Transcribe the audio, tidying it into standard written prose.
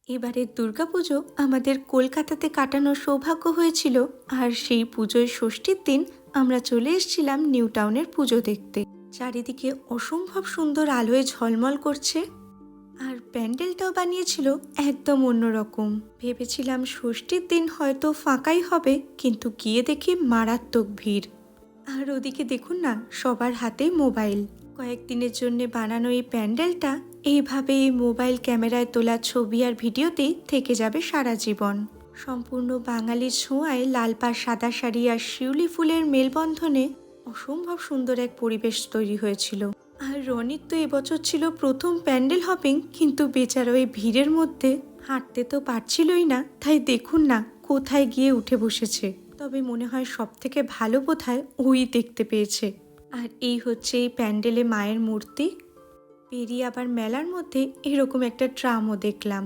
এবারের দুর্গাপুজো আমাদের কলকাতাতে কাটানোর সৌভাগ্য হয়েছিল। আর সেই পুজোয় ষষ্ঠীর দিন আমরা চলে এসেছিলাম নিউ টাউনের পুজো দেখতে। চারিদিকে অসম্ভব সুন্দর আলোয় ঝলমল করছে, আর প্যান্ডেলটাও বানিয়েছিল একদম অন্যরকম। ভেবেছিলাম ষষ্ঠীর দিন হয়তো ফাঁকাই হবে, কিন্তু গিয়ে দেখি মারাত্মক ভিড়। আর ওদিকে দেখুন না, সবার হাতেই মোবাইল। কয়েকদিনের জন্য বানানো এই প্যান্ডেলটা এইভাবে এই মোবাইল ক্যামেরায় তোলা ছবি আর ভিডিওতেই থেকে যাবে সারা জীবন। সম্পূর্ণ বাঙালির ছোঁয়ায় লাল পাড়, সাদা শাড়ি আর শিউলি ফুলের মেলবন্ধনে অসম্ভব সুন্দর এক পরিবেশ তৈরি হয়েছিল। আর রনির তো এবছর ছিল প্রথম প্যান্ডেল হপিং, কিন্তু বেচারা ওই ভিড়ের মধ্যে হাঁটতে তো পারছিলই না। তাই দেখুন না কোথায় গিয়ে উঠে বসেছে। তবে মনে হয় সব থেকে ভালো বোধহয় ওই দেখতে পেয়েছে। আর এই হচ্ছে এই প্যান্ডেলে মায়ের মূর্তি। পেরিয়ে আবার মেলার মধ্যে এরকম একটা ট্রামও দেখলাম।